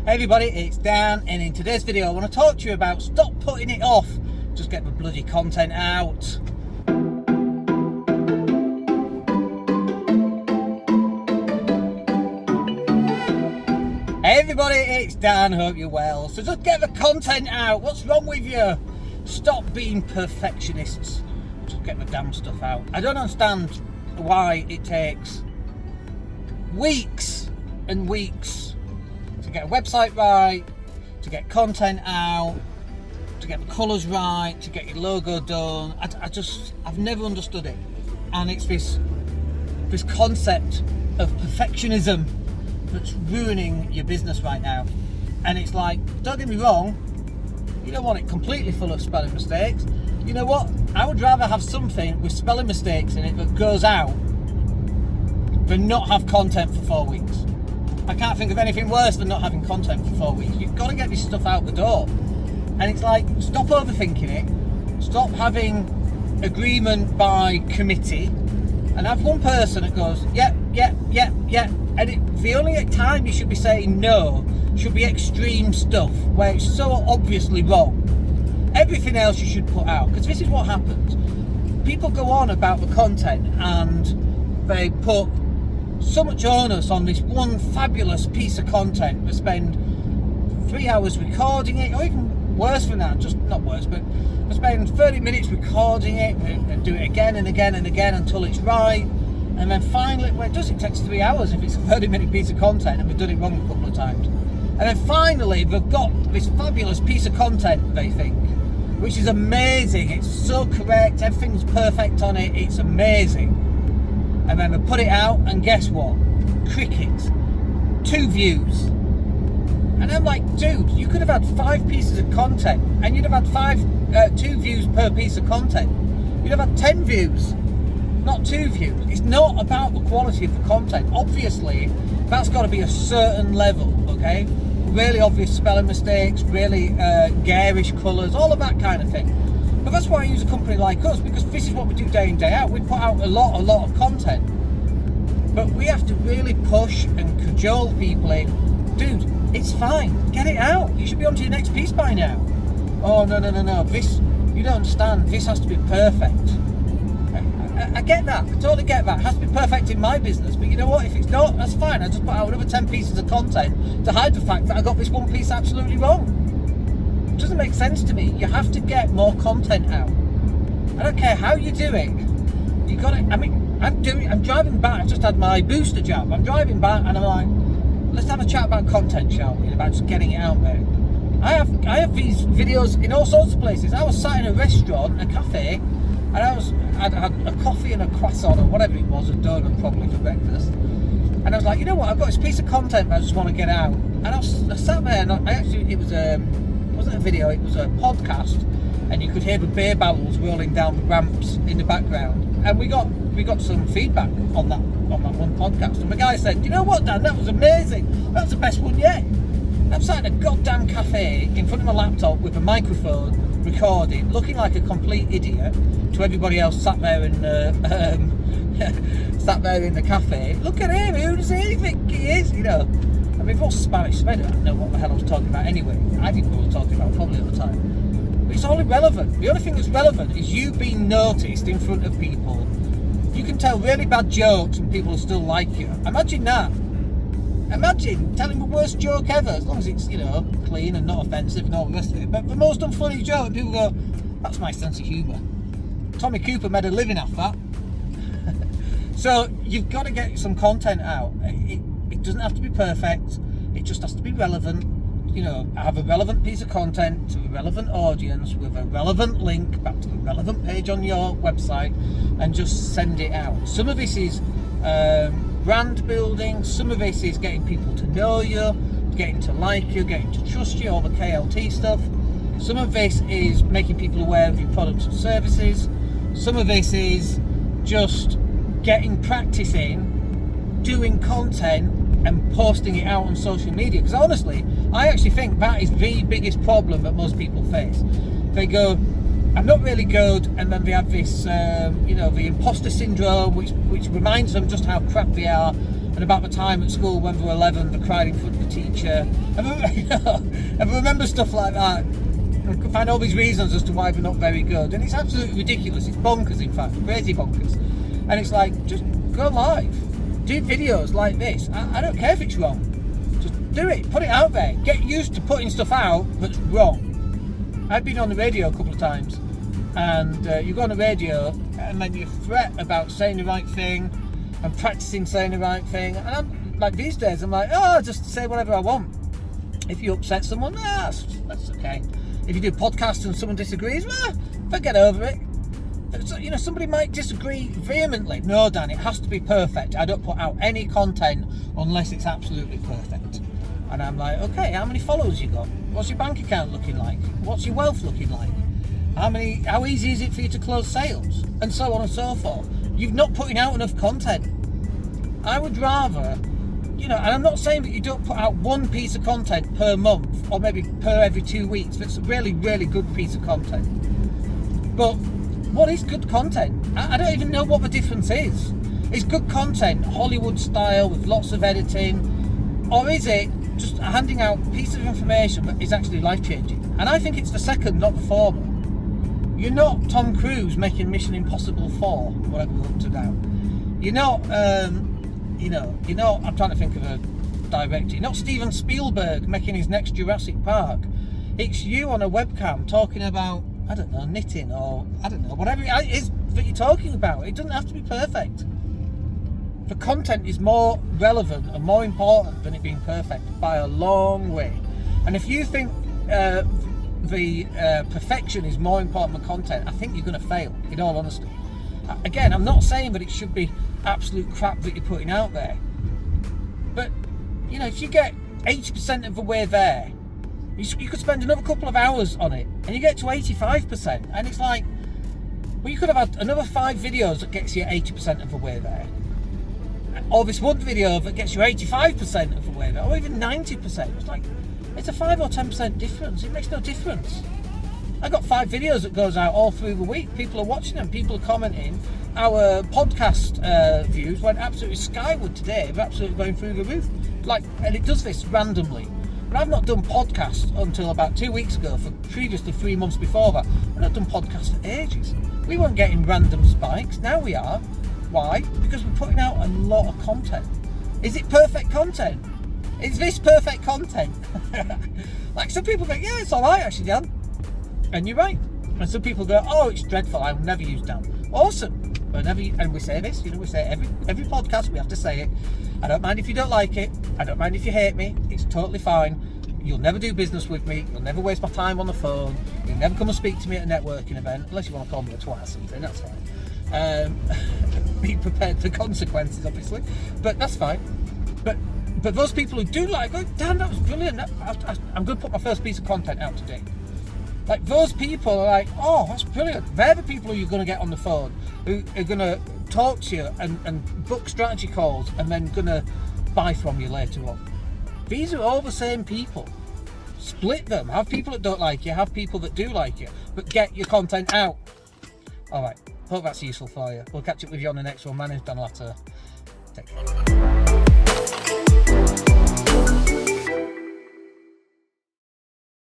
Hey everybody, it's Dan, and in today's video I want to talk to you about stop putting it off, just get the bloody content out. Hey everybody, it's Dan, hope you're well. So just get the content out. What's wrong with you? Stop being perfectionists. Just get the damn stuff out. I don't understand why it takes weeks and weeks to get a website right, to get content out, to get the colours right, to get your logo done. I've never understood it. And it's this concept of perfectionism that's ruining your business right now. And it's like, don't get me wrong, you don't want it completely full of spelling mistakes. You know what? I would rather have something with spelling mistakes in it that goes out than not have content for 4 weeks. I can't think of anything worse than not having content for 4 weeks. You've got to get this stuff out the door. And it's like, stop overthinking it. Stop having agreement by committee. And have one person that goes, yep. And the only time you should be saying no should be extreme stuff where it's so obviously wrong. Everything else you should put out. Because this is what happens. People go on about the content and they put so much onus on this one fabulous piece of content. They spend 3 hours recording it, or even worse than that, just not worse, but they spend 30 minutes recording it and do it again and again and again until it's right. And then finally, well, it takes 3 hours if it's a 30-minute piece of content and we've done it wrong a couple of times. And then finally, they've got this fabulous piece of content, they think, which is amazing. It's so correct, everything's perfect on it, it's amazing. And then they put it out, and guess what? Crickets. 2 views. And I'm like, dude, you could have had 5 pieces of content, and you'd have had 2 views per piece of content. You'd have had 10 views, not 2 views. It's not about the quality of the content. Obviously, that's got to be a certain level, okay? Really obvious spelling mistakes, really garish colours, all of that kind of thing. But that's why I use a company like us, because this is what we do day in, day out. We put out a lot of content. But we have to really push and cajole people in. Dude, it's fine. Get it out. You should be on to your next piece by now. Oh, no. This, you don't understand. This has to be perfect. I get that. I totally get that. It has to be perfect in my business. But you know what? If it's not, that's fine. I just put out another 10 pieces of content to hide the fact that I got this one piece absolutely wrong. It doesn't make sense to me. You have to get more content out. I don't care how you do it. You got it. I mean, I'm driving back. I just had my booster jab. I'm driving back, and I'm like, let's have a chat about content, shall we? About just getting it out there. I have these videos in all sorts of places. I was sat in a restaurant, a cafe, and I'd had a coffee and a croissant or whatever it was, a donut probably for breakfast. And I was like, you know what? I've got this piece of content that I just want to get out. And I sat there, and it wasn't a video, it was a podcast, and you could hear the beer barrels rolling down the ramps in the background. And we got some feedback on that one podcast, and the guy said, you know what, Dan, that was amazing, that was the best one yet. I'm sat in a goddamn cafe in front of my laptop with a microphone recording, looking like a complete idiot to everybody else sat there in the cafe. Look at him, who does he think he is, you know? I mean, if it was Spanish, I don't know what the hell I was talking about anyway. I didn't know what I was talking about probably at the time. But it's all irrelevant. The only thing that's relevant is you being noticed in front of people. You can tell really bad jokes and people will still like you. Imagine that. Imagine telling the worst joke ever, as long as it's, you know, clean and not offensive and all the rest of it. But the most unfunny joke, people go, that's my sense of humour. Tommy Cooper made a living off that. So you've got to get some content out. It doesn't have to be perfect, it just has to be relevant. You know, have a relevant piece of content to a relevant audience with a relevant link back to the relevant page on your website, and just send it out. Some of this is brand building, some of this is getting people to know you, getting to like you, getting to trust you, all the KLT stuff. Some of this is making people aware of your products and services. Some of this is just getting practice in, doing content and posting it out on social media. Because honestly, I actually think that is the biggest problem that most people face. They go, I'm not really good, and then they have this, the imposter syndrome, which reminds them just how crap they are, and about the time at school when we were 11, they cried in front of the teacher. And remember stuff like that. I could find all these reasons as to why we're not very good, and it's absolutely ridiculous. It's bonkers, in fact, crazy bonkers. And it's like, just go live, do videos like this. I don't care if it's wrong. Just do it, put it out there. Get used to putting stuff out that's wrong. I've been on the radio a couple of times, and you go on the radio and then you fret about saying the right thing and practicing saying the right thing. And I'm like, these days, I'm like, oh, just say whatever I want. If you upset someone, that's okay. If you do podcasts and someone disagrees, well, get over it. So, somebody might disagree vehemently. No, Dan, it has to be perfect. I don't put out any content unless it's absolutely perfect. And I'm like, okay, how many followers you got? What's your bank account looking like? What's your wealth looking like? How easy is it for you to close sales? And so on and so forth. You're not putting out enough content. I would rather, and I'm not saying that you don't put out one piece of content per month or maybe per every 2 weeks. That's a really, really good piece of content. But what is good content? I don't even know what the difference is. Is good content Hollywood style with lots of editing, or is it just handing out a piece of information that is actually life-changing? And I think it's the second, not the former. You're not Tom Cruise making Mission Impossible 4, whatever we're up to now. You're not, I'm trying to think of a director. You're not Steven Spielberg making his next Jurassic Park. It's you on a webcam talking about, I don't know, knitting or, I don't know, whatever it is that you're talking about. It doesn't have to be perfect. The content is more relevant and more important than it being perfect by a long way. And if you think the perfection is more important than content, I think you're going to fail, in all honesty. Again, I'm not saying that it should be absolute crap that you're putting out there. But, if you get 80% of the way there, you could spend another couple of hours on it and you get to 85%. And it's like, well, you could have had another 5 videos that gets you 80% of the way there. Or this one video that gets you 85% of the way there, or even 90%. It's like, it's a 5 or 10% difference. It makes no difference. I got 5 videos that goes out all through the week. People are watching them, people are commenting. Our podcast views went absolutely skyward today. They're absolutely going through the roof. And it does this randomly. But I've not done podcasts until about 2 weeks ago, for previously 3 months before that. I've not done podcasts for ages. We weren't getting random spikes, now we are. Why? Because we're putting out a lot of content. Is it perfect content? Is this perfect content? Like, some people go, yeah, it's alright actually, Dan. And you're right. And some people go, oh, it's dreadful, I will never use Dan. Awesome. And we say this, we say every podcast, we have to say it. I don't mind if you don't like it. I don't mind if you hate me. It's totally fine. You'll never do business with me. You'll never waste my time on the phone. You'll never come and speak to me at a networking event, unless you want to call me a twat or something, that's fine. Be prepared for consequences, obviously. But that's fine. But those people who do like, oh, Dan, that was brilliant. I'm going to put my first piece of content out today. Like, those people are like, oh, that's brilliant. They're the people who you're going to get on the phone, who are going to talk to you and book strategy calls and then going to buy from you later on. These are all the same people. Split them. Have people that don't like you, have people that do like you, but get your content out. All right. Hope that's useful for you. We'll catch up with you on the next one. My name's Dan Latto. Take care.